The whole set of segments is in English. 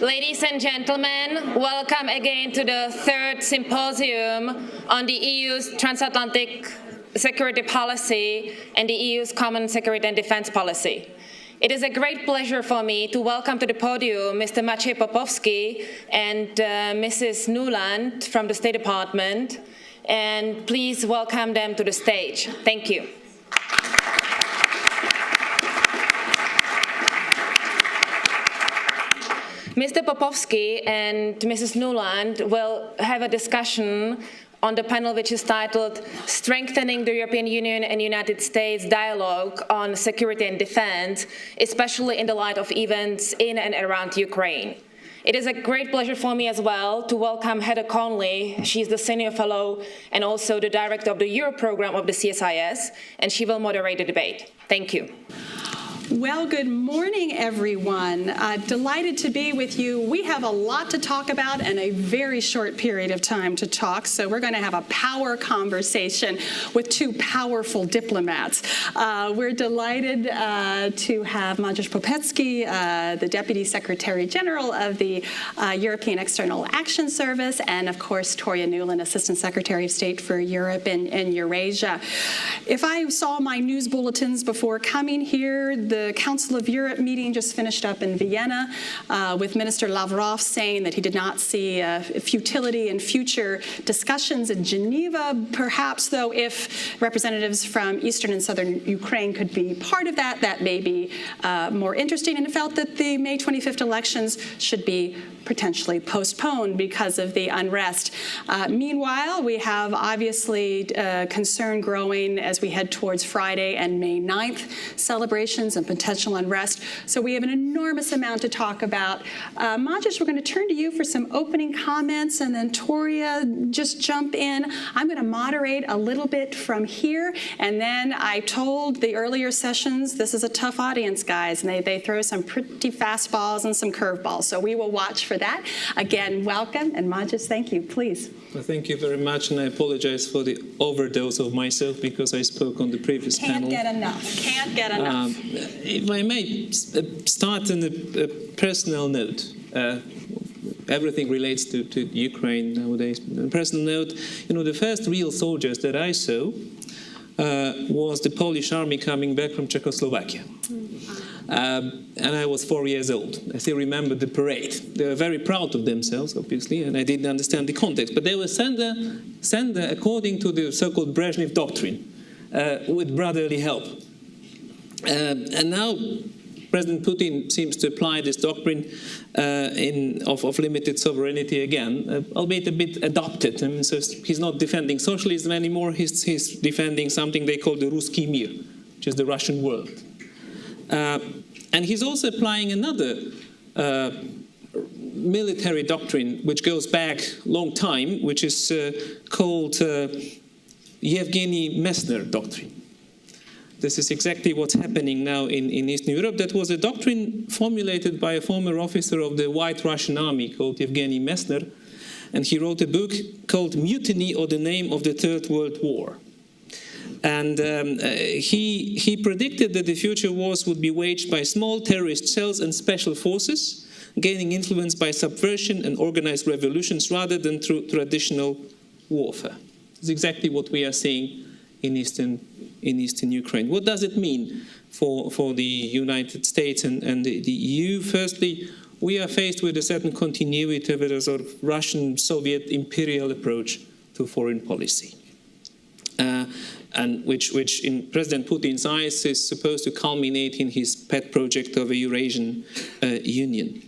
Ladies and gentlemen, welcome again to the third symposium on the EU's transatlantic security policy and the EU's common security and defense policy. It is a great pleasure for me to welcome to the podium Mr. Maciej Popowski and Mrs. Nuland from the State Department, and please welcome them to the stage. Thank you. Mr. Popowski and Mrs. Nuland will have a discussion on the panel which is titled Strengthening the European Union and United States Dialogue on Security and Defense, especially in the light of events in and around Ukraine. It is a great pleasure for me as well to welcome Heather Conley. She's the Senior Fellow and also the Director of the Euro Program of the CSIS, and she will moderate the debate. Thank you. Well, good morning, everyone. Delighted to be with you. We have a lot to talk about and a very short period of time to talk, so we're going to have a power conversation with two powerful diplomats. We're delighted to have Maciej Popowski, the Deputy Secretary General of the European External Action Service, and, of course, Toria Nuland, Assistant Secretary of State for Europe and Eurasia. If I saw my news bulletins before coming here, the Council of Europe meeting just finished up in Vienna with Minister Lavrov saying that he did not see futility in future discussions in Geneva. Perhaps, though, if representatives from eastern and southern Ukraine could be part of that, that may be more interesting, and felt that the May 25th elections should be potentially postponed because of the unrest. Meanwhile, we have obviously concern growing as we head towards Friday and May 9th celebrations and potential unrest. So we have an enormous amount to talk about. Maciej, we're going to turn to you for some opening comments, and then Toria, just jump in. I'm going to moderate a little bit from here, and then I told the earlier sessions, this is a tough audience, guys, and they throw some pretty fastballs and some curveballs, so we will watch for that. Again, welcome, and Maciej, thank you, please. Well, thank you very much, and I apologize for the overdose of myself because I spoke on the previous panel. Can't get enough. Can't get enough. If I may start on a personal note, everything relates to Ukraine nowadays. On a personal note, the first real soldiers that I saw was the Polish army coming back from Czechoslovakia. And I was 4 years old. I still remember the parade. They were very proud of themselves, obviously, and I didn't understand the context. But they were sent there according to the so-called Brezhnev doctrine, with brotherly help. And now President Putin seems to apply this doctrine of limited sovereignty again, albeit a bit adopted. I mean, so he's not defending socialism anymore. He's defending something they call the Ruski Mir, which is the Russian world. And he's also applying another military doctrine, which goes back a long time, which is called Yevgeny Messner doctrine. This is exactly what's happening now in Eastern Europe. That was a doctrine formulated by a former officer of the White Russian Army called Yevgeny Messner, and he wrote a book called Mutiny or the Name of the Third World War. And he predicted that the future wars would be waged by small terrorist cells and special forces, gaining influence by subversion and organized revolutions rather than through traditional warfare. It's exactly what we are seeing in Eastern Ukraine. What does it mean for the United States and the EU? Firstly, we are faced with a certain continuity with a sort of Russian-Soviet imperial approach to foreign policy. And which in President Putin's eyes is supposed to culminate in his pet project of a Eurasian Union.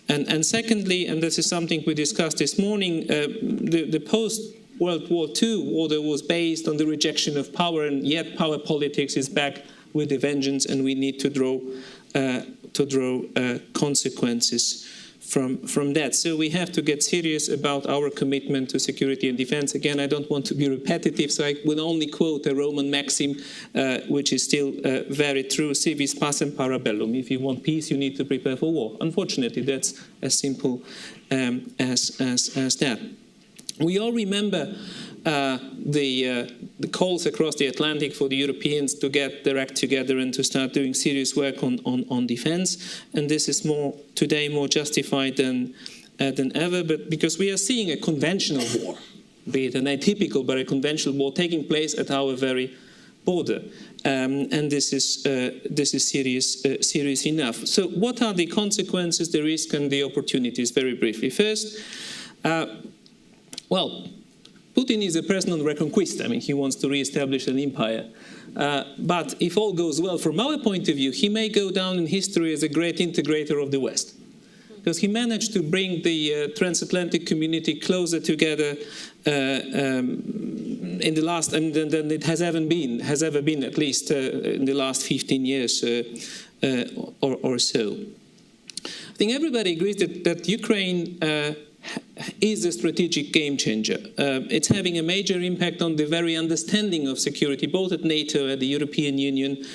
And secondly, and this is something we discussed this morning, the post-World War II order was based on the rejection of power, and yet power politics is back with a vengeance, and we need to draw consequences from that. So we have to get serious about our commitment to security and defense. Again, I don't want to be repetitive, so I will only quote a Roman maxim, which is still very true: si vis pacem para bellum. If you want peace, you need to prepare for war. Unfortunately, that's as simple as that. We all remember the calls across the Atlantic for the Europeans to get their act together and to start doing serious work on defense. And this is today more justified than ever, but because we are seeing a conventional war, be it an atypical but a conventional war taking place at our very border. And this is serious enough. So what are the consequences, the risk and the opportunities, very briefly? First, well, Putin is a personal reconquista. I mean, he wants to re-establish an empire. But if all goes well, from our point of view, he may go down in history as a great integrator of the West. Because he managed to bring the transatlantic community closer together in the last, than it has ever been, at least in the last 15 years or so. I think everybody agrees that Ukraine is a strategic game changer. It's having a major impact on the very understanding of security, both at NATO and the European Union,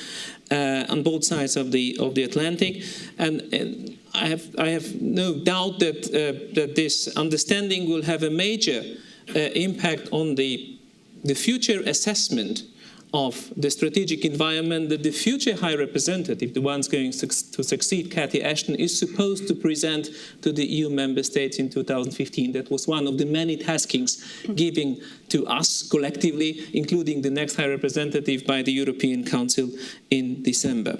on both sides of the Atlantic. And I have no doubt that this understanding will have a major impact on the future assessment of the strategic environment that the future High Representative, the one's going to succeed Cathy Ashton, is supposed to present to the EU member states in 2015. That was one of the many taskings given to us collectively, including the next High Representative by the European Council in December.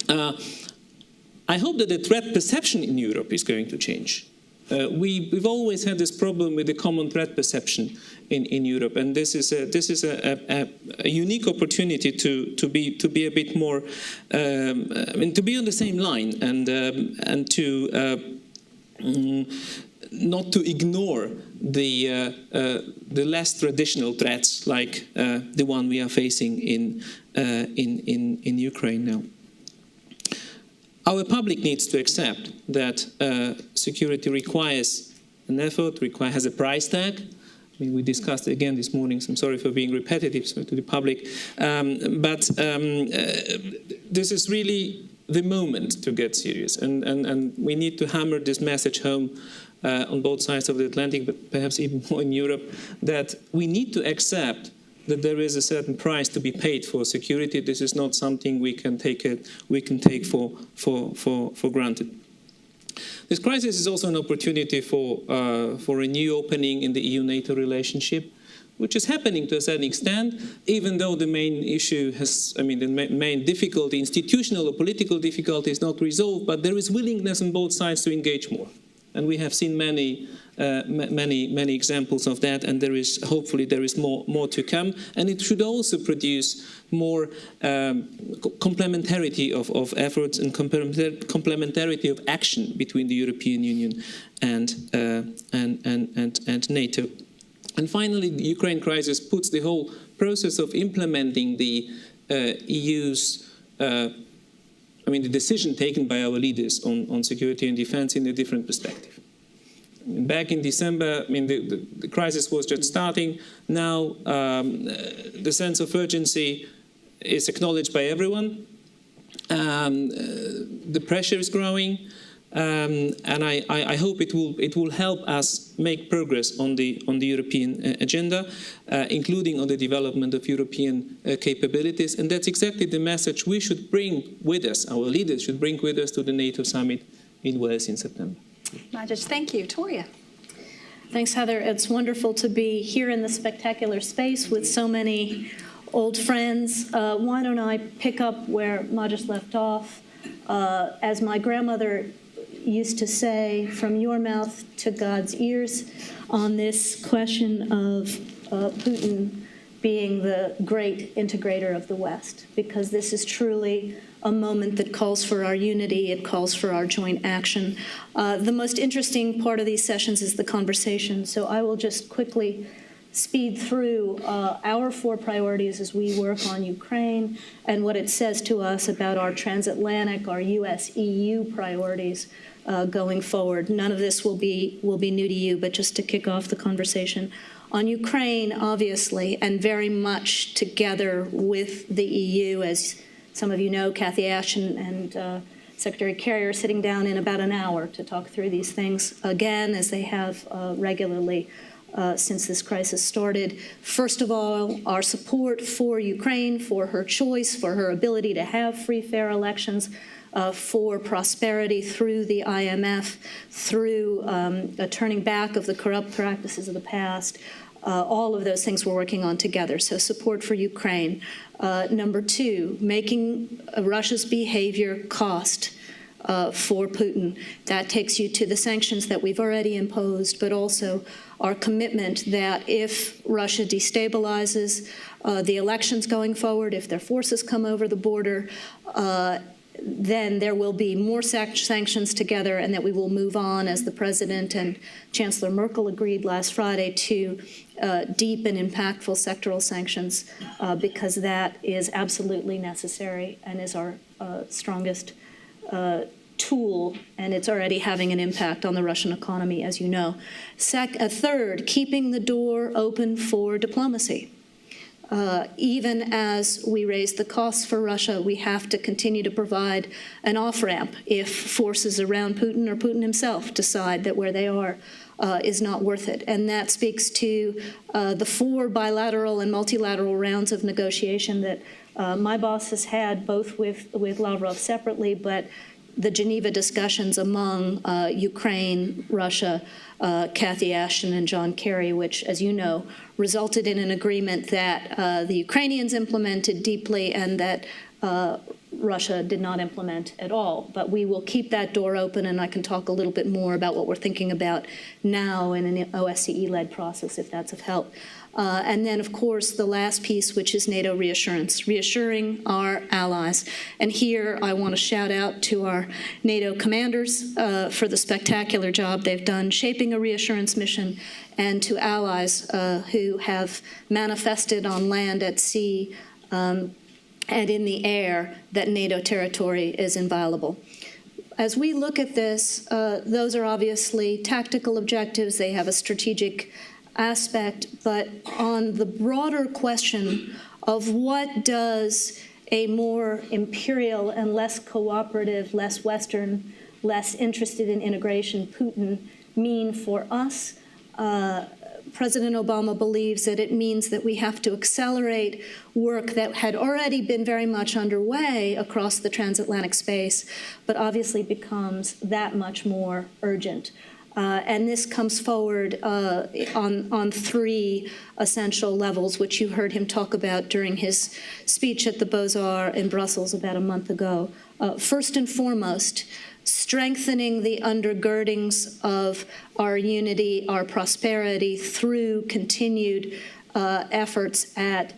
I hope that the threat perception in Europe is going to change. We've always had this problem with the common threat perception in Europe, and this is a unique opportunity to be a bit more, to be on the same line and to not to ignore the less traditional threats like the one we are facing in Ukraine now. Our public needs to accept that security requires an effort, has a price tag. I mean, we discussed it again this morning, so I'm sorry for being repetitive to the public. But this is really the moment to get serious. And we need to hammer this message home on both sides of the Atlantic, but perhaps even more in Europe, that we need to accept that there is a certain price to be paid for security. This is not something we can take for granted. This crisis is also an opportunity for a new opening in the EU-NATO relationship, which is happening to a certain extent, even though the main issue the main difficulty, institutional or political difficulty, is not resolved, but there is willingness on both sides to engage more. And we have seen many examples of that, and hopefully there is more to come. And it should also produce more complementarity of efforts and complementarity of action between the European Union and NATO. And finally, the Ukraine crisis puts the whole process of implementing the EU's the decision taken by our leaders on security and defense in a different perspective. Back in December, the crisis was just starting. Now, the sense of urgency is acknowledged by everyone. The pressure is growing, and I hope it will help us make progress on the European agenda, including on the development of European capabilities. And that's exactly the message we should bring with us. Our leaders should bring with us to the NATO summit in Wales in September. Maciej, thank you. Toria. Thanks, Heather. It's wonderful to be here in this spectacular space with so many old friends. Why don't I pick up where Maciej left off? As my grandmother used to say, from your mouth to God's ears, on this question of Putin being the great integrator of the West, because this is truly a moment that calls for our unity, it calls for our joint action. The most interesting part of these sessions is the conversation, so I will just quickly speed through our 4 priorities as we work on Ukraine and what it says to us about our transatlantic, our US-EU priorities going forward. None of this will be new to you, but just to kick off the conversation. On Ukraine, obviously, and very much together with the EU, as some of you know, Cathy Ashton and Secretary Kerry are sitting down in about an hour to talk through these things again, as they have regularly. since this crisis started. First of all, our support for Ukraine, for her choice, for her ability to have free, fair elections, for prosperity through the IMF, through a turning back of the corrupt practices of the past. All of those things we're working on together. So support for Ukraine. Number two, making Russia's behavior cost for Putin. That takes you to the sanctions that we've already imposed, but also our commitment that if Russia destabilizes the elections going forward, if their forces come over the border, then there will be more sanctions together, and that we will move on, as the President and Chancellor Merkel agreed last Friday, to deep and impactful sectoral sanctions, because that is absolutely necessary and is our strongest tool, and it's already having an impact on the Russian economy, as you know. Third, keeping the door open for diplomacy. Even as we raise the costs for Russia, we have to continue to provide an off-ramp if forces around Putin or Putin himself decide that where they are is not worth it. And that speaks to the 4 bilateral and multilateral rounds of negotiation that my boss has had, both with Lavrov separately, but the Geneva discussions among Ukraine, Russia, Cathy Ashton, and John Kerry, which, as you know, resulted in an agreement that the Ukrainians implemented deeply and that Russia did not implement at all. But we will keep that door open, and I can talk a little bit more about what we're thinking about now in an OSCE-led process, if that's of help. And then, of course, the last piece, which is NATO reassurance, reassuring our allies. And here I want to shout out to our NATO commanders for the spectacular job they've done shaping a reassurance mission, and to allies who have manifested on land, at sea, and in the air that NATO territory is inviolable. As we look at this, those are obviously tactical objectives. They have a strategic aspect, but on the broader question of what does a more imperial and less cooperative, less Western, less interested in integration Putin mean for us, President Obama believes that it means that we have to accelerate work that had already been very much underway across the transatlantic space, but obviously becomes that much more urgent. And this comes forward on 3 essential levels, which you heard him talk about during his speech at the Beaux-Arts in Brussels about a month ago. First and foremost, strengthening the undergirdings of our unity, our prosperity, through continued efforts at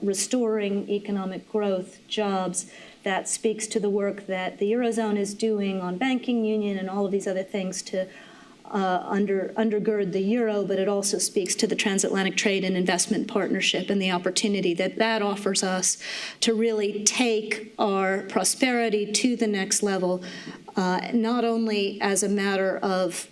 restoring economic growth, jobs. That speaks to the work that the Eurozone is doing on banking union and all of these other things to undergird the euro, but it also speaks to the Transatlantic Trade and Investment Partnership and the opportunity that offers us to really take our prosperity to the next level, not only as a matter of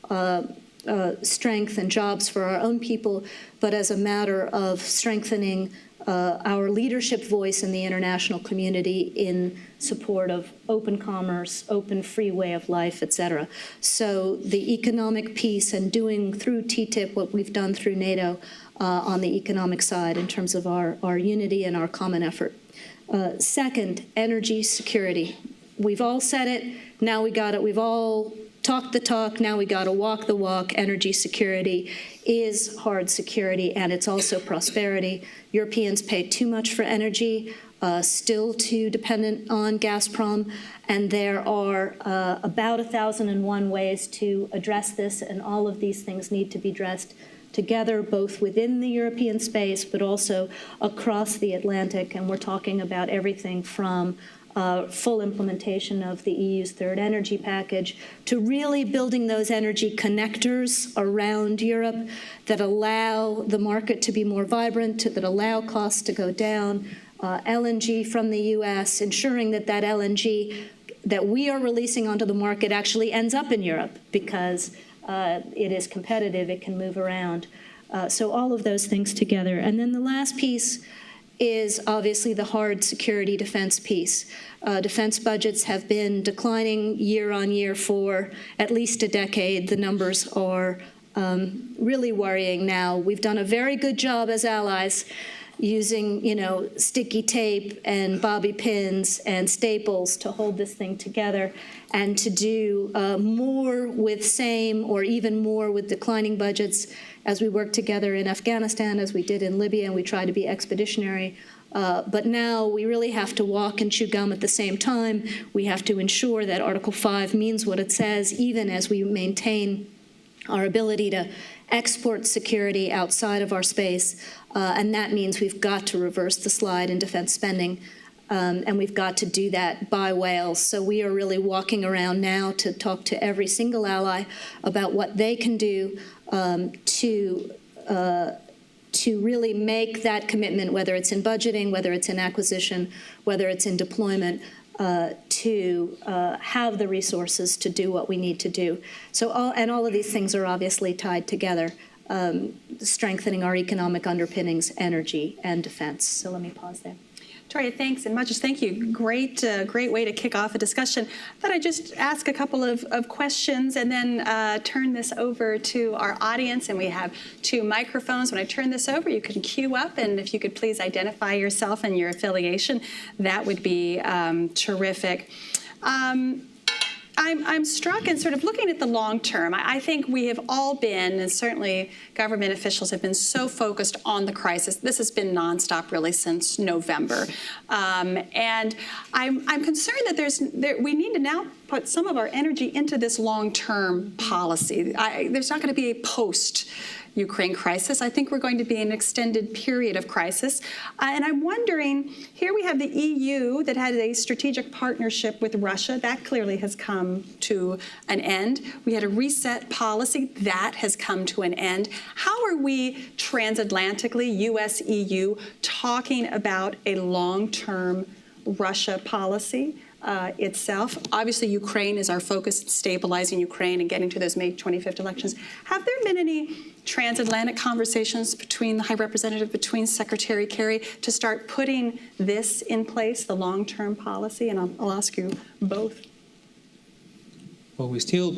strength and jobs for our own people, but as a matter of strengthening our leadership voice in the international community in support of open commerce, open free way of life, et cetera. So the economic piece and doing through TTIP what we've done through NATO on the economic side in terms of our unity and our common effort. Second, energy security. We've all said it, now we got it. We've all talked the talk, now we got to walk the walk. Energy security is hard security, and it's also prosperity. Europeans pay too much for energy, still too dependent on Gazprom, and there are about 1,001 ways to address this, and all of these things need to be addressed together, both within the European space, but also across the Atlantic, and we're talking about everything from full implementation of the EU's third energy package, to really building those energy connectors around Europe that allow the market to be more vibrant, that allow costs to go down, LNG from the U.S., ensuring that LNG that we are releasing onto the market actually ends up in Europe because it is competitive, it can move around. So all of those things together. And then the last piece is obviously the hard security defense piece. Defense budgets have been declining year on year for at least a decade. The numbers are really worrying now. We've done a very good job as allies using, sticky tape and bobby pins and staples to hold this thing together, and to do more with same or even more with declining budgets as we work together in Afghanistan, as we did in Libya, and we try to be expeditionary. But now we really have to walk and chew gum at the same time. We have to ensure that Article 5 means what it says, even as we maintain our ability to export security outside of our space, and that means we've got to reverse the slide in defense spending, and we've got to do that by whales. So we are really walking around now to talk to every single ally about what they can do to really make that commitment, whether it's in budgeting, whether it's in acquisition, whether it's in deployment, to have the resources to do what we need to do. So all of these things are obviously tied together, strengthening our economic underpinnings, energy, and defense. So let me pause there. Toria, thanks, and Maciej, thank you. Great way to kick off a discussion. I thought I'd just ask a couple of questions and then turn this over to our audience. And we have 2 microphones. When I turn this over, you can queue up, and if you could please identify yourself and your affiliation, that would be terrific. I'm struck and sort of looking at the long term. I think we have all been, and certainly government officials have been so focused on the crisis. This has been nonstop really since November. And I'm concerned that we need to now put some of our energy into this long-term policy. There's not going to be a post-Ukraine crisis. I think we're going to be in an extended period of crisis. And I'm wondering, here we have the EU that had a strategic partnership with Russia. That clearly has come to an end. We had a reset policy. That has come to an end. How are we transatlantically, US, EU, talking about a long-term Russia policy itself? Obviously, Ukraine is our focus, stabilizing Ukraine and getting to those May 25th elections. Have there been any transatlantic conversations between the High Representative, between Secretary Kerry, to start putting this in place, the long-term policy? And I'll ask you both. Well, we're still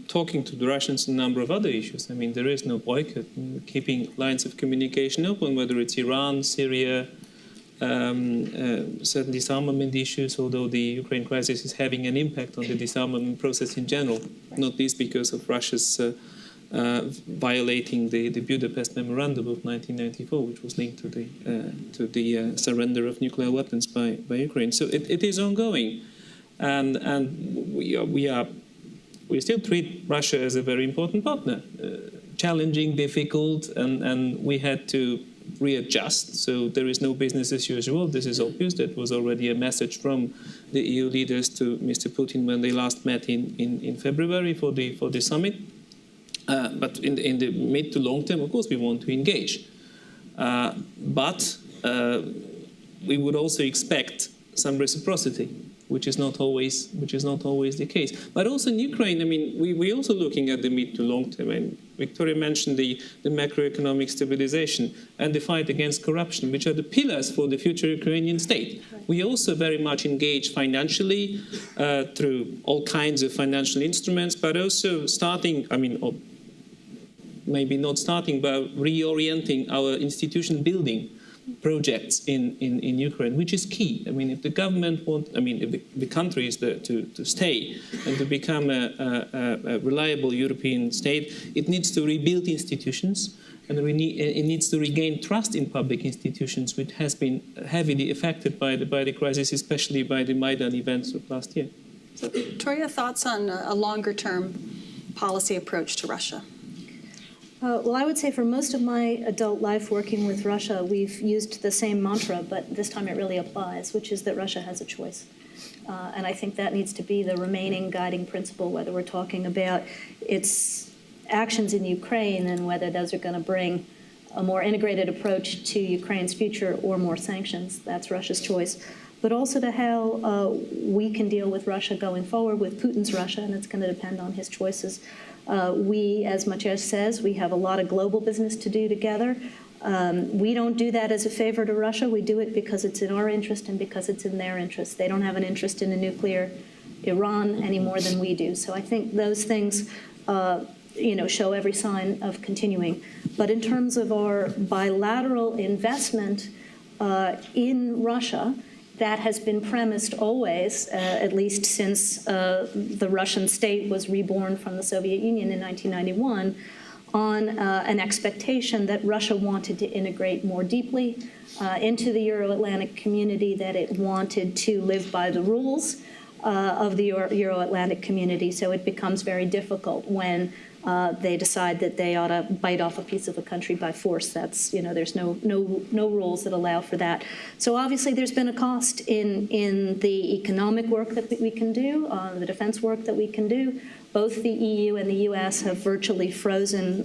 talking to the Russians on a number of other issues. I mean, there is no boycott. We're keeping lines of communication open, whether it's Iran, Syria, certain disarmament issues, although the Ukraine crisis is having an impact on the disarmament process in general, not least because of Russia's violating the Budapest Memorandum of 1994, which was linked to the surrender of nuclear weapons by Ukraine. So it is ongoing, and we still treat Russia as a very important partner, challenging, difficult, and we had to readjust. So there is no business as usual. This is obvious. That was already a message from the EU leaders to Mr. Putin when they last met in February for the summit. But in the mid to long term, of course, we want to engage. But we would also expect some reciprocity, which is not always the case. But also in Ukraine, I mean, we're also looking at the mid to long term. And Victoria mentioned the macroeconomic stabilization and the fight against corruption, which are the pillars for the future Ukrainian state. We also very much engage financially through all kinds of financial instruments, but also starting, I mean, or maybe not starting, but reorienting our institution building projects in Ukraine, which is key. I mean, if the government if the country is there to stay and to become a reliable European state, it needs to rebuild institutions, and it needs to regain trust in public institutions, which has been heavily affected by the crisis, especially by the Maidan events of last year. So, Toria, thoughts on a longer-term policy approach to Russia? Well, I would say for most of my adult life working with Russia, we've used the same mantra, but this time it really applies, which is that Russia has a choice. And I think that needs to be the remaining guiding principle, whether we're talking about its actions in Ukraine and whether those are going to bring a more integrated approach to Ukraine's future or more sanctions. That's Russia's choice. But also to how we can deal with Russia going forward, with Putin's Russia, and it's going to depend on his choices. We, as Maciej says, we have a lot of global business to do together. We don't do that as a favor to Russia. We do it because it's in our interest and because it's in their interest. They don't have an interest in a nuclear Iran any more than we do. So I think those things show every sign of continuing. But in terms of our bilateral investment in Russia, that has been premised always, at least since the Russian state was reborn from the Soviet Union in 1991, on an expectation that Russia wanted to integrate more deeply into the Euro-Atlantic community, that it wanted to live by the rules of the Euro-Atlantic community. So it becomes very difficult when they decide that they ought to bite off a piece of a country by force. That's, there's no rules that allow for that. So obviously there's been a cost in the economic work that we can do, the defense work that we can do. Both the EU and the US have virtually frozen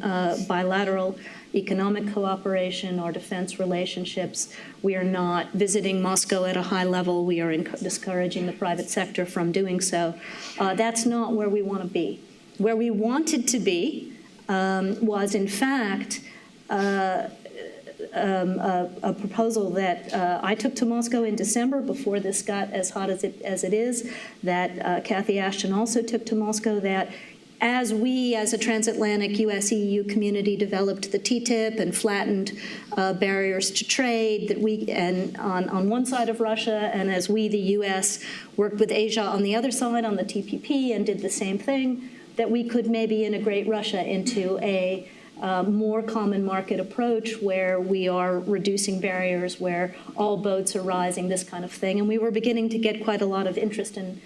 bilateral economic cooperation or defense relationships. We are not visiting Moscow at a high level. We are discouraging the private sector from doing so. That's not where we want to be. Where we wanted to be was, in fact, a proposal that I took to Moscow in December before this got as hot as it is, that Cathy Ashton also took to Moscow, that as we, as a transatlantic US-EU community, developed the TTIP and flattened barriers to trade, that we, and on one side of Russia, and as we, the US, worked with Asia on the other side on the TPP and did the same thing, that we could maybe integrate Russia into a more common market approach where we are reducing barriers, where all boats are rising, this kind of thing. And we were beginning to get quite a lot of interest and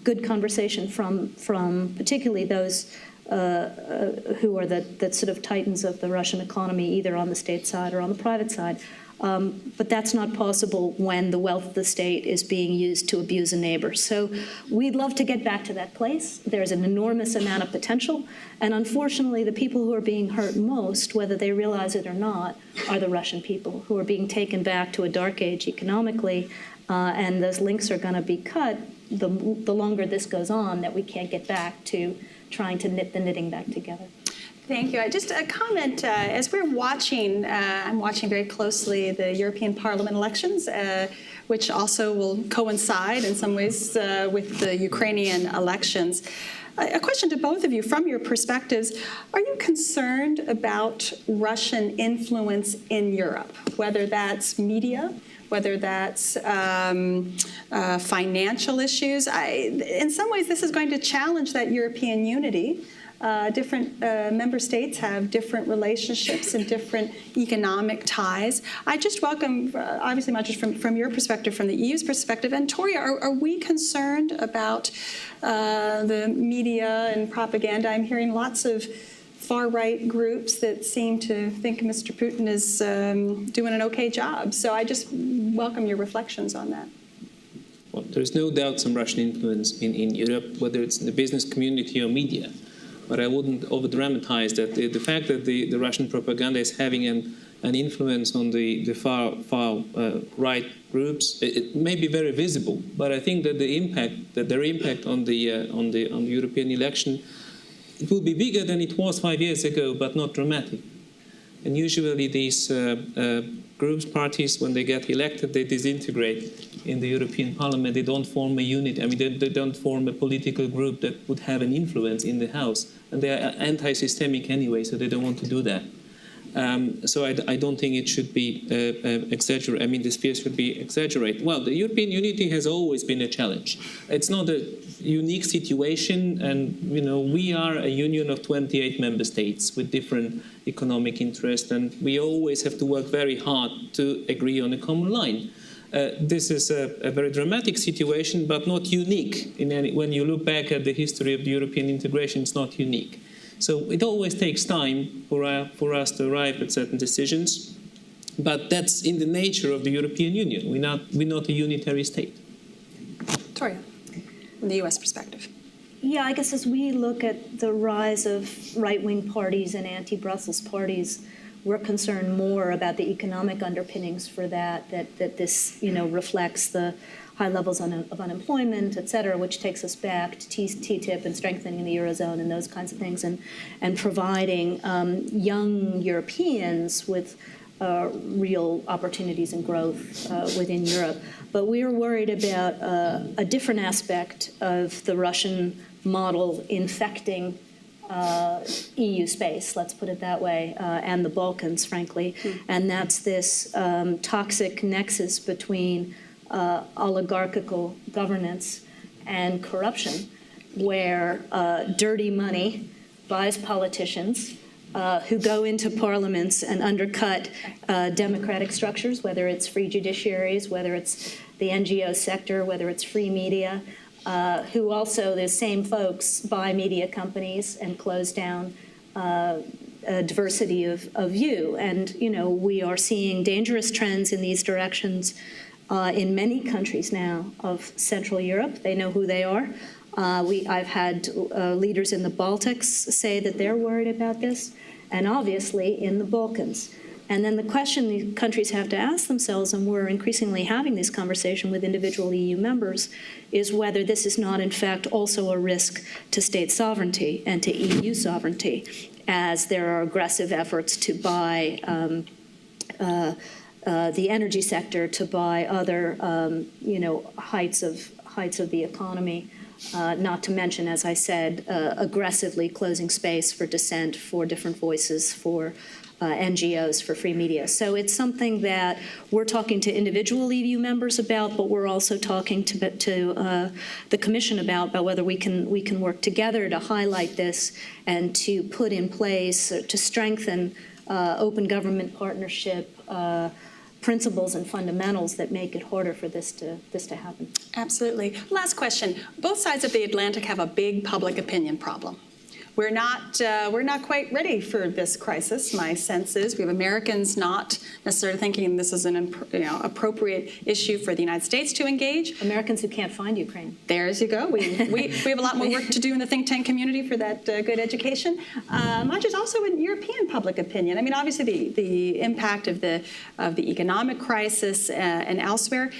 good conversation from particularly those who are the sort of titans of the Russian economy, either on the state side or on the private side. But that's not possible when the wealth of the state is being used to abuse a neighbor. So we'd love to get back to that place. There's an enormous amount of potential. And unfortunately, the people who are being hurt most, whether they realize it or not, are the Russian people who are being taken back to a dark age economically. And those links are going to be cut the longer this goes on, that we can't get back to trying to knit the knitting back together. Thank you. Just a comment, as we're watching, I'm watching very closely the European Parliament elections, which also will coincide in some ways with the Ukrainian elections. A question to both of you, from your perspectives, are you concerned about Russian influence in Europe, whether that's media, whether that's financial issues? In some ways, this is going to challenge that European unity. Different member states have different relationships and different economic ties. I just welcome, obviously, not just from your perspective, from the EU's perspective. And Toria, are we concerned about the media and propaganda? I'm hearing lots of far-right groups that seem to think Mr. Putin is doing an okay job. So I just welcome your reflections on that. Well, there's no doubt some Russian influence in Europe, whether it's in the business community or media. But I wouldn't over-dramatize that. The fact that the Russian propaganda is having an influence on the far right groups, it may be very visible. But I think that their impact on the European election, it will be bigger than it was 5 years ago, but not dramatic. And usually these groups, parties, when they get elected, they disintegrate in the European Parliament. They don't form a unit. I mean, they don't form a political group that would have an influence in the House. And they are anti-systemic anyway, so they don't want to do that. So I don't think it should be exaggerated. I mean, the fear should be exaggerated. Well, the European unity has always been a challenge. It's not a unique situation, and we are a union of 28 member states with different economic interests, and we always have to work very hard to agree on a common line. This is a very dramatic situation, but not unique. When you look back at the history of the European integration, it's not unique. So it always takes time for us to arrive at certain decisions, but that's in the nature of the European Union. We're not a unitary state. Toria, from the U.S. perspective. Yeah, I guess as we look at the rise of right-wing parties and anti-Brussels parties, we're concerned more about the economic underpinnings for that this reflects the high levels of unemployment, et cetera, which takes us back to TTIP and strengthening the Eurozone and those kinds of things, and providing young Europeans with real opportunities and growth within Europe. But we are worried about a different aspect of the Russian model infecting EU space, let's put it that way, and the Balkans, frankly. And that's this toxic nexus between oligarchical governance and corruption, where dirty money buys politicians who go into parliaments and undercut democratic structures, whether it's free judiciaries, whether it's the NGO sector, whether it's free media, who also, the same folks, buy media companies and close down a diversity of view. And, you know, we are seeing dangerous trends in these directions in many countries now of Central Europe. They know who they are. I've had leaders in the Baltics say that they're worried about this, and obviously in the Balkans. And then the question the countries have to ask themselves, and we're increasingly having this conversation with individual EU members, is whether this is not in fact also a risk to state sovereignty and to EU sovereignty, as there are aggressive efforts to buy the energy sector, to buy other heights of the economy. Not to mention, as I said, aggressively closing space for dissent, for different voices, for NGOs, for free media. So it's something that we're talking to individual EU members about, but we're also talking to the Commission about whether we can work together to highlight this and to put in place, to strengthen open government partnership principles and fundamentals that make it harder for this to happen. Absolutely. Last question. Both sides of the Atlantic have a big public opinion problem. We're not quite ready for this crisis. My sense is we have Americans not necessarily thinking this is an appropriate issue for the United States to engage. Americans who can't find Ukraine. There you go. We have a lot more work to do in the think tank community for that good education. Maciej, also in European public opinion. I mean, obviously the impact of the economic crisis and elsewhere.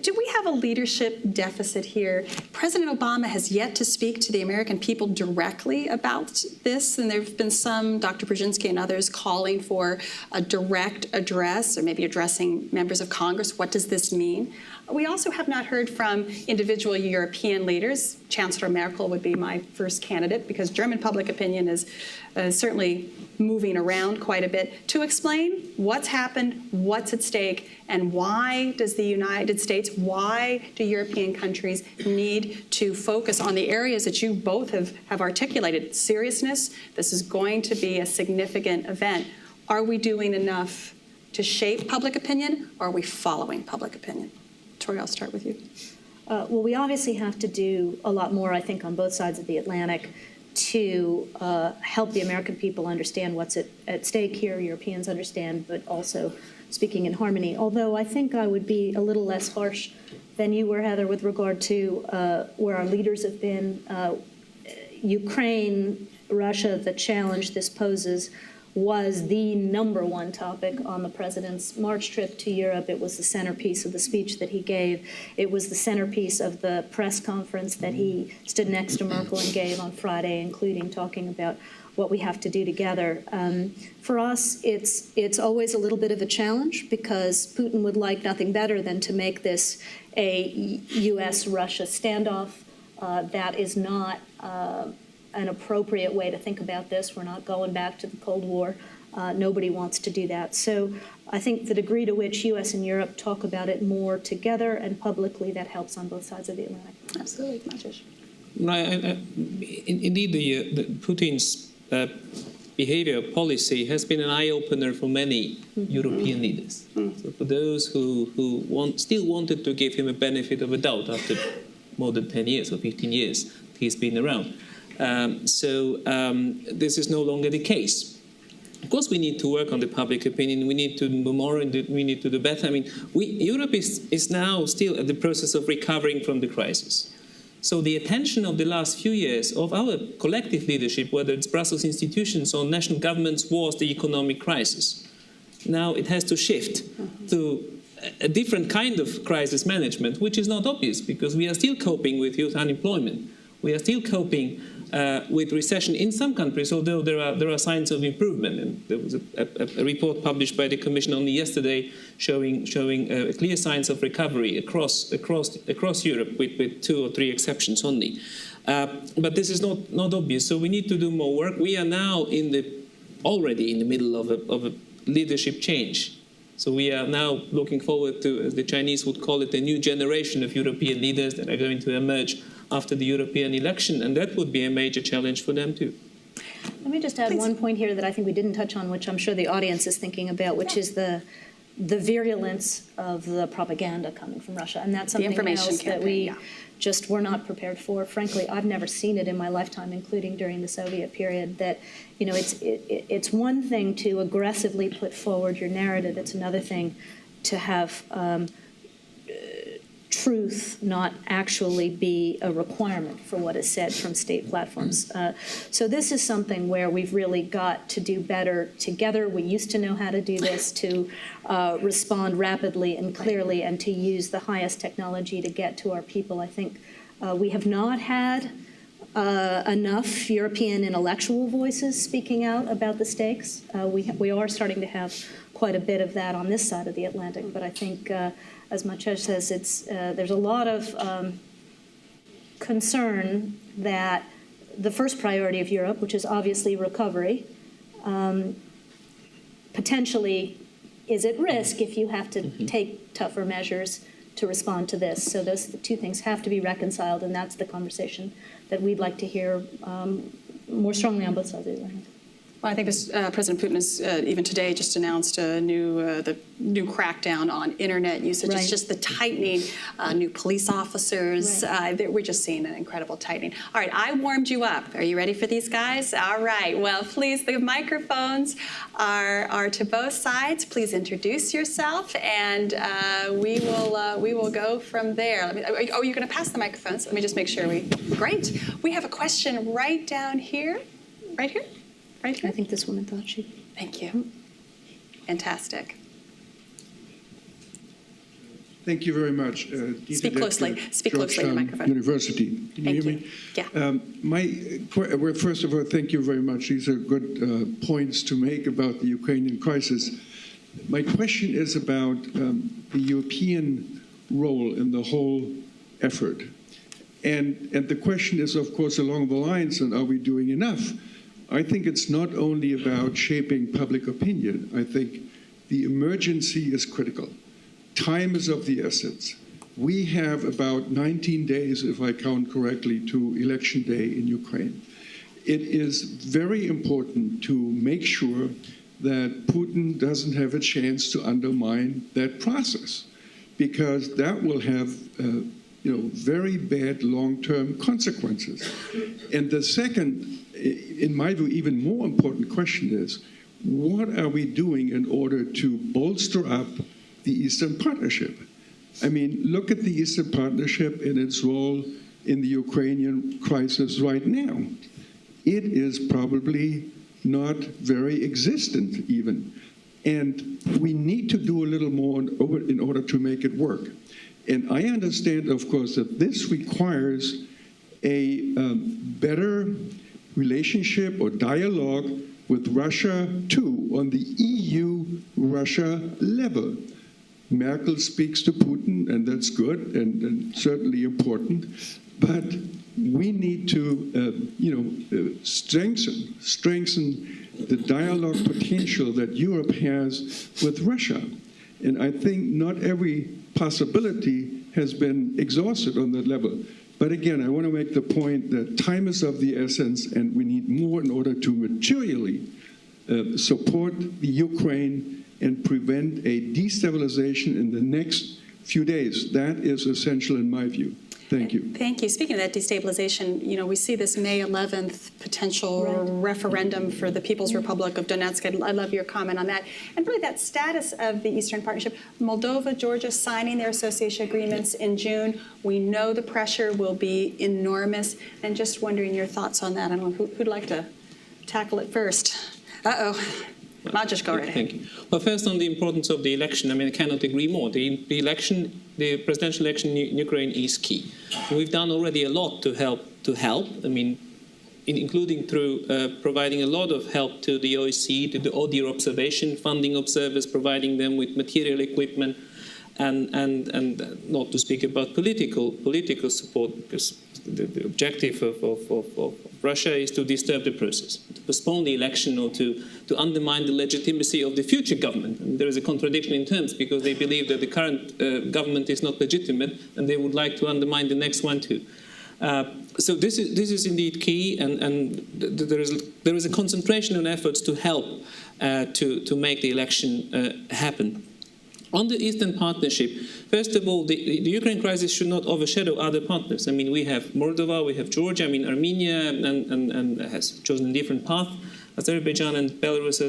Do we have a leadership deficit here? President Obama has yet to speak to the American people directly about this, and there have been some, Dr. Brzezinski and others, calling for a direct address, or maybe addressing members of Congress. What does this mean? We also have not heard from individual European leaders. Chancellor Merkel would be my first candidate, because German public opinion is certainly moving around quite a bit, to explain what's happened, what's at stake, and why does the United States, why do European countries need to focus on the areas that you both have articulated? Seriousness, this is going to be a significant event. Are we doing enough to shape public opinion, or are we following public opinion? Tori, I'll start with you. Well, we obviously have to do a lot more, I think, on both sides of the Atlantic to help the American people understand what's at stake here, Europeans understand, but also speaking in harmony. Although I think I would be a little less harsh than you were, Heather, with regard to where our leaders have been. Ukraine, Russia, the challenge this poses was the #1 topic on the president's March trip to Europe. It was the centerpiece of the speech that he gave. It was the centerpiece of the press conference that he stood next to Merkel and gave on Friday, including talking about what we have to do together. For us, it's always a little bit of a challenge, because Putin would like nothing better than to make this a U.S.-Russia standoff. That is not an appropriate way to think about this. We're not going back to the Cold War. Nobody wants to do that. So I think the degree to which U.S. and Europe talk about it more together and publicly, that helps on both sides of the Atlantic. Absolutely, Maciej. Indeed, the Putin's behavior policy has been an eye-opener for many European leaders. So for those who still wanted to give him a benefit of a doubt after more than 10 years or 15 years he's been around. This is no longer the case. Of course, we need to work on the public opinion. We need to do more, and we need to do better. I mean, Europe is now still at the process of recovering from the crisis. So the attention of the last few years of our collective leadership, whether it's Brussels institutions or national governments, was the economic crisis. Now it has to shift to a different kind of crisis management, which is not obvious, because we are still coping with youth unemployment. We are still coping with recession in some countries, although there are signs of improvement. And there was a report published by the Commission only yesterday showing clear signs of recovery across Europe, with 2 or 3 exceptions only. But this is not obvious, so we need to do more work. We are now already in the middle of a leadership change. So we are now looking forward to, as the Chinese would call it, a new generation of European leaders that are going to emerge after the European election, and that would be a major challenge for them too. Let me just add one point here that I think we didn't touch on, which I'm sure the audience is thinking about, which is the virulence of the propaganda coming from Russia. And that's something else that we just were not prepared for. Frankly, I've never seen it in my lifetime, including during the Soviet period, that, you know, it's one thing to aggressively put forward your narrative. It's another thing to have truth not actually be a requirement for what is said from state platforms. So this is something where we've really got to do better together. We used to know how to do this, to respond rapidly and clearly, and to use the highest technology to get to our people. I think we have not had enough European intellectual voices speaking out about the stakes. We are starting to have quite a bit of that on this side of the Atlantic, but I think as Maciej says, there's a lot of concern that the first priority of Europe, which is obviously recovery, potentially is at risk if you have to take tougher measures to respond to this. So those two things have to be reconciled, and that's the conversation that we'd like to hear more strongly on both sides of the Atlantic. Well, I think President Putin has even today just announced a the new crackdown on internet usage. Right. It's just the tightening, new police officers. Right. We're just seeing an incredible tightening. All right, I warmed you up. Are you ready for these guys? All right. Well, please, the microphones are to both sides. Please introduce yourself, and we will go from there. Oh, you're going to pass the microphones. Let me just make sure Great. We have a question right down here. Right here. Right here? I think this woman thought she... Thank you. Fantastic. Thank you very much. Speak closely. Speak closely to the microphone. University. Can you hear me? Yeah. Well, first of all, thank you very much. These are good points to make about the Ukrainian crisis. My question is about the European role in the whole effort. And the question is, of course, along the lines, and are we doing enough? I think it's not only about shaping public opinion. I think the emergency is critical. Time is of the essence. We have about 19 days, if I count correctly, to election day in Ukraine. It is very important to make sure that Putin doesn't have a chance to undermine that process, because that will have very bad long-term consequences. And the second, in my view, even more important question is, what are we doing in order to bolster up the Eastern Partnership? I mean, look at the Eastern Partnership and its role in the Ukrainian crisis right now. It is probably not very existent even. And we need to do a little more in order to make it work. And I understand, of course, that this requires a better relationship or dialogue with Russia, too, on the EU-Russia level. Merkel speaks to Putin, and that's good and certainly important. But we need to, strengthen the dialogue potential that Europe has with Russia. And I think not every possibility has been exhausted on that level. But again, I want to make the point that time is of the essence, and we need more in order to materially support the Ukraine and prevent a destabilization in the next few days. That is essential in my view. Thank you. Thank you. Speaking of that destabilization, we see this May 11th potential referendum for the People's Republic of Donetsk. I love your comment on that. And really that status of the Eastern Partnership. Moldova, Georgia signing their association agreements in June. We know the pressure will be enormous. And just wondering your thoughts on that. I don't know who'd like to tackle it first. Uh-oh. Maciej, go right ahead. Thank you. Well, first on the importance of the election, I cannot agree more. The election, the presidential election in Ukraine is key. We've done already a lot to help. Including through providing a lot of help to the OSCE, to the ODIHR observation, funding observers, providing them with material equipment. and not to speak about political support, because the objective of Russia is to disturb the process, to postpone the election, or to undermine the legitimacy of the future government. And there is a contradiction in terms, because they believe that the current government is not legitimate, and they would like to undermine the next one too. So this is indeed key, and there is a concentration on efforts to help to make the election happen. On the Eastern Partnership, first of all, the Ukraine crisis should not overshadow other partners. I mean, we have Moldova, we have Georgia, I mean, Armenia and has chosen a different path. Azerbaijan and Belarus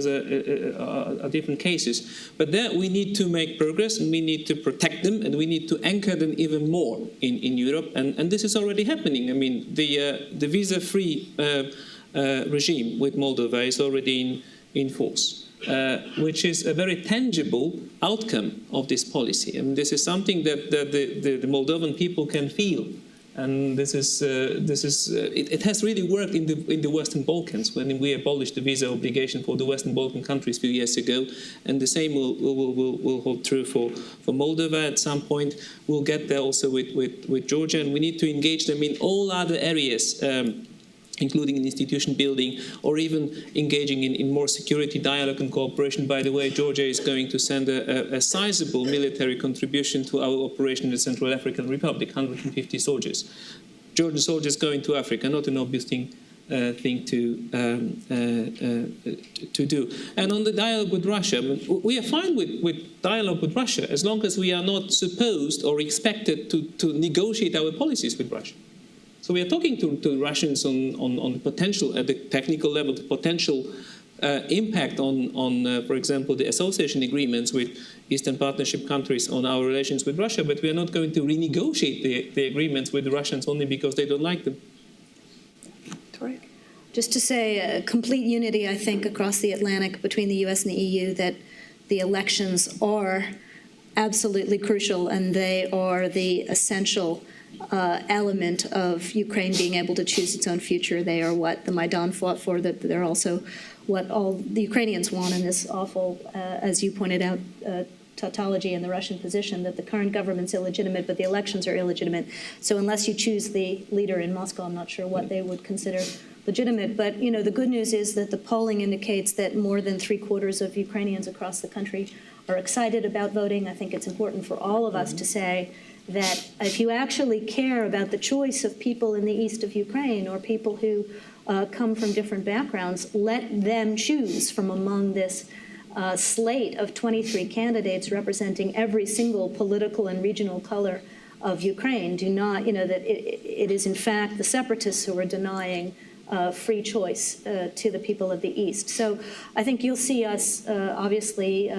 are different cases. But there we need to make progress, and we need to protect them, and we need to anchor them even more in Europe. And this is already happening. I mean, the visa-free regime with Moldova is already in force. Which is a very tangible outcome of this policy. I mean, this is something that the Moldovan people can feel, and it has really worked in the Western Balkans when we abolished the visa obligation for the Western Balkan countries a few years ago, and the same will hold true for Moldova at some point. We'll get there also with Georgia, and we need to engage them in all other areas. Including in institution building, or even engaging in more security dialogue and cooperation. By the way, Georgia is going to send a sizable military contribution to our operation in the Central African Republic, 150 soldiers. Georgian soldiers going to Africa, not an obvious thing to do. And on the dialogue with Russia, we are fine with dialogue with Russia as long as we are not supposed or expected to negotiate our policies with Russia. So we are talking to Russians on the potential, at the technical level, the potential impact on for example, the association agreements with Eastern Partnership countries on our relations with Russia, but we are not going to renegotiate the agreements with the Russians only because they don't like them. Just to say, complete unity, I think, across the Atlantic between the U.S. and the EU, that the elections are absolutely crucial, and they are the essential element of Ukraine being able to choose its own future. They are what the Maidan fought for, that they're also what all the Ukrainians want in this awful, as you pointed out, tautology in the Russian position, that the current government's illegitimate, but the elections are illegitimate. So unless you choose the leader in Moscow, I'm not sure what they would consider legitimate. But, you know, the good news is that the polling indicates that more than 3/4 of Ukrainians across the country are excited about voting. I think it's important for all of us to say that if you actually care about the choice of people in the east of Ukraine, or people who come from different backgrounds, let them choose from among this slate of 23 candidates representing every single political and regional color of Ukraine. Do not, you know, that it is in fact the separatists who are denying free choice to the people of the East. So I think you'll see us, obviously,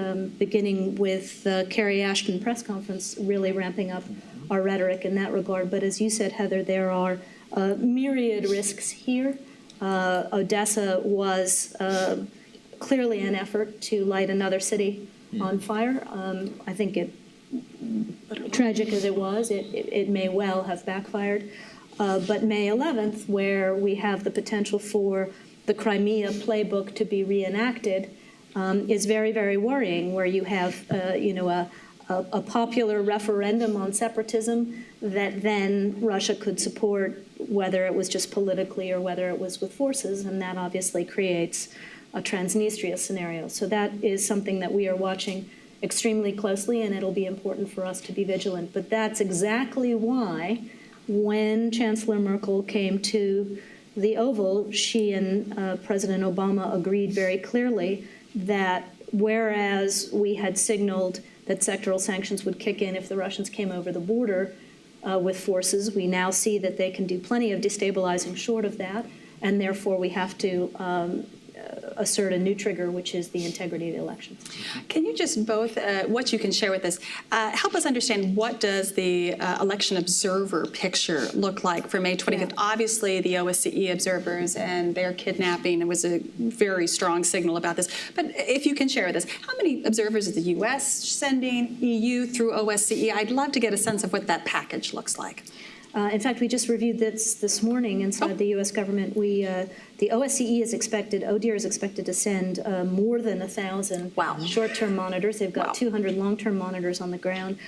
beginning with the Kerry Ashton press conference, really ramping up our rhetoric in that regard. But as you said, Heather, there are myriad risks here. Odessa was clearly an effort to light another city on fire. I think tragic as it was, it may well have backfired. But May 11th, where we have the potential for the Crimea playbook to be reenacted, is very, very worrying, where you have, a popular referendum on separatism that then Russia could support, whether it was just politically or whether it was with forces, and that obviously creates a Transnistria scenario. So that is something that we are watching extremely closely, and it'll be important for us to be vigilant. But that's exactly why, when Chancellor Merkel came to the Oval, she and President Obama agreed very clearly that whereas we had signaled that sectoral sanctions would kick in if the Russians came over the border with forces, we now see that they can do plenty of destabilizing short of that, and therefore we have to assert a new trigger, which is the integrity of the elections. Can you just both, what you can share with us, help us understand what does the election observer picture look like for May 25th? Yeah. Obviously, the OSCE observers and their kidnapping was a very strong signal about this. But if you can share with us, how many observers is the U.S. sending, EU through OSCE? I'd love to get a sense of what that package looks like. In fact, we just reviewed this morning inside the U.S. government. The OSCE is expected, ODIHR is expected to send more than 1,000 short-term monitors. They've got 200 long-term monitors on the ground.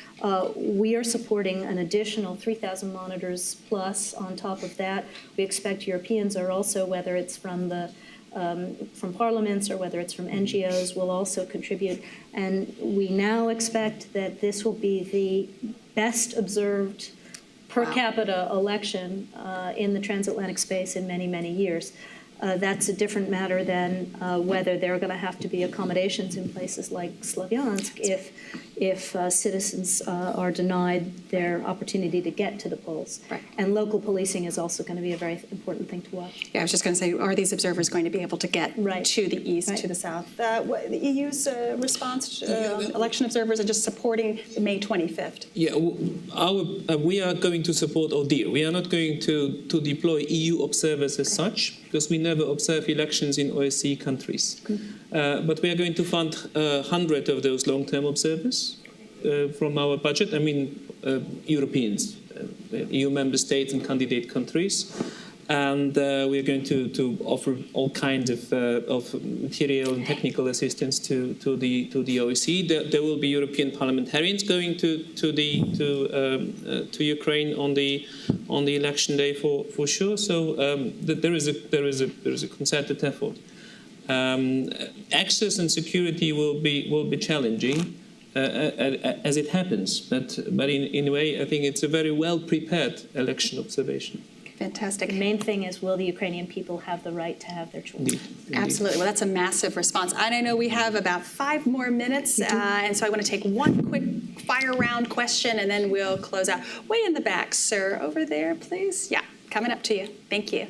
We are supporting an additional 3,000 monitors plus on top of that. We expect Europeans are also, whether it's from parliaments or whether it's from NGOs, will also contribute. And we now expect that this will be the best observed per capita election in the transatlantic space in many, many years. That's a different matter than whether there are going to have to be accommodations in places like Slavyansk if citizens are denied their opportunity to get to the polls. Right. And local policing is also going to be a very important thing to watch. Yeah, I was just going to say, are these observers going to be able to get to the east, to the south? The EU's response to election observers and just supporting May 25th? Yeah, we are going to support ODIHR. We are not going to deploy EU observers as such, because we never observe elections in OSCE countries. But we are going to fund 100 of those long-term observers from our budget. I mean, Europeans, EU member states and candidate countries. And we are going to offer all kinds of material and technical assistance to the OSCE. There will be European parliamentarians going to Ukraine on the election day for sure. So there is a concerted effort. Access and security will be challenging as it happens, but in a way I think it's a very well prepared election observation. Fantastic. The main thing is, will the Ukrainian people have the right to have their choice? Indeed. Absolutely. Well, that's a massive response. And I know we have about 5 more minutes, and so I want to take one quick fire round question, and then we'll close out. Way in the back, sir. Over there, please. Yeah, coming up to you. Thank you.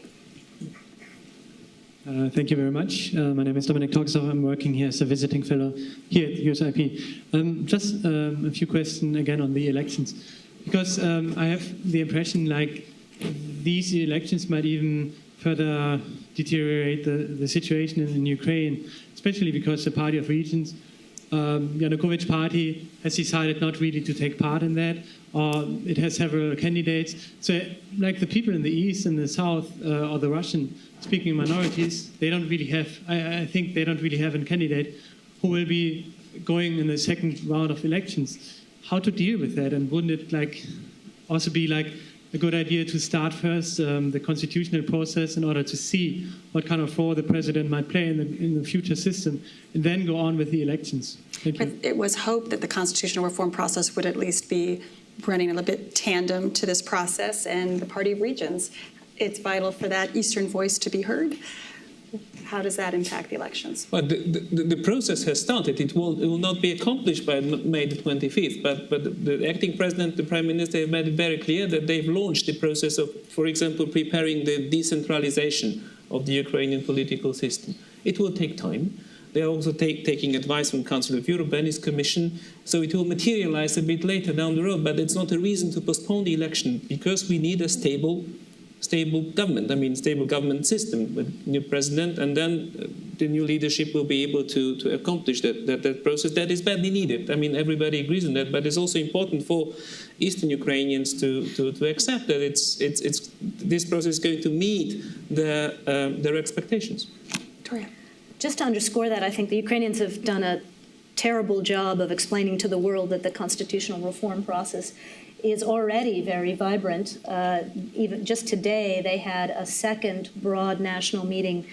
Thank you very much. My name is Dominic Toxoff. I'm working here as a visiting fellow here at USIP. Just a few questions again on the elections, because I have the impression like these elections might even further deteriorate the situation in Ukraine, especially because the Party of Regions, Yanukovych party, has decided not really to take part in that, or it has several candidates. So like the people in the east and the south, or the Russian-speaking minorities, they don't really have, I think they don't really have a candidate who will be going in the second round of elections. How to deal with that? And wouldn't it like also be like a good idea to start first the constitutional process in order to see what kind of role the president might play in the future system, and then go on with the elections? Thank you. It was hoped that the constitutional reform process would at least be running a little bit tandem to this process, and the Party of Regions, it's vital for that Eastern voice to be heard. How does that impact the elections? Well, the process has started. It will not be accomplished by May the 25th, but the acting president, the prime minister, have made it very clear that they've launched the process of, for example, preparing the decentralization of the Ukrainian political system. It will take time. They are also taking advice from Council of Europe, Venice Commission, so it will materialize a bit later down the road, but it's not a reason to postpone the election, because we need a stable government, stable government system with new president, and then the new leadership will be able to accomplish that process that is badly needed. Everybody agrees on that, but it's also important for Eastern Ukrainians to accept that this process is going to meet their expectations. Victoria. Just to underscore that, I think the Ukrainians have done a terrible job of explaining to the world that the constitutional reform process is already very vibrant. Even just today, they had a second broad national meeting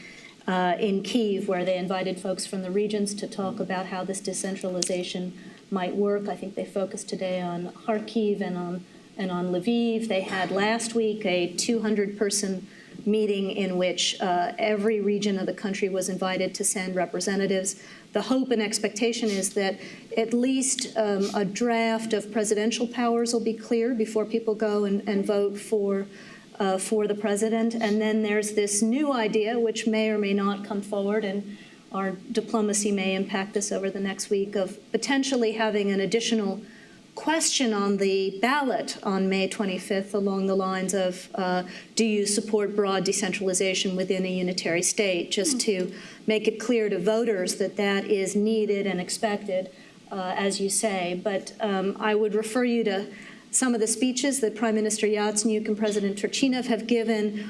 in Kyiv, where they invited folks from the regions to talk about how this decentralization might work. I think they focused today on Kharkiv and on Lviv. They had last week a 200-person meeting in which every region of the country was invited to send representatives. The hope and expectation is that at least a draft of presidential powers will be clear before people go and vote for the president. And then there's this new idea, which may or may not come forward, and our diplomacy may impact this over the next week, of potentially having an additional question on the ballot on May 25th along the lines of, do you support broad decentralization within a unitary state, just to make it clear to voters that that is needed and expected, as you say. But I would refer you to some of the speeches that Prime Minister Yatsenyuk and President Turchinov have given,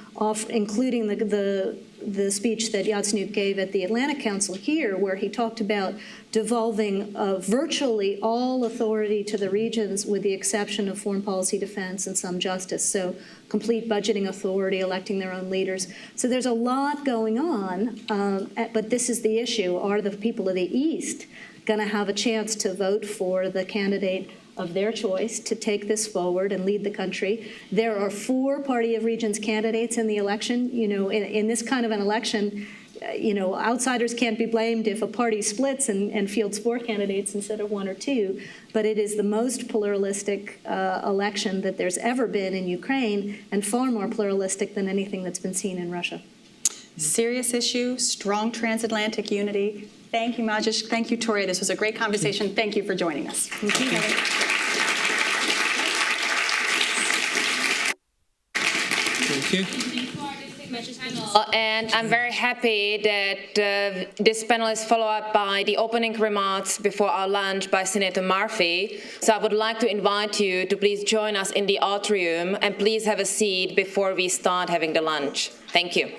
including the speech that Yatsenyuk gave at the Atlantic Council here, where he talked about devolving virtually all authority to the regions with the exception of foreign policy, defense, and some justice. So complete budgeting authority, electing their own leaders. So there's a lot going on, but this is the issue. Are the people of the East going to have a chance to vote for the candidate of their choice to take this forward and lead the country? There are 4 Party of Regions candidates in the election. You know, in this kind of an election, you know, outsiders can't be blamed if a party splits and fields 4 candidates instead of 1 or 2. But it is the most pluralistic election that there's ever been in Ukraine, and far more pluralistic than anything that's been seen in Russia. Serious issue, strong transatlantic unity. Thank you, Maciej. Thank you, Toria. This was a great conversation. Thank you for joining us. Thank you. Thank you. And I'm very happy that this panel is followed up by the opening remarks before our lunch by Senator Murphy. So I would like to invite you to please join us in the atrium and please have a seat before we start having the lunch. Thank you.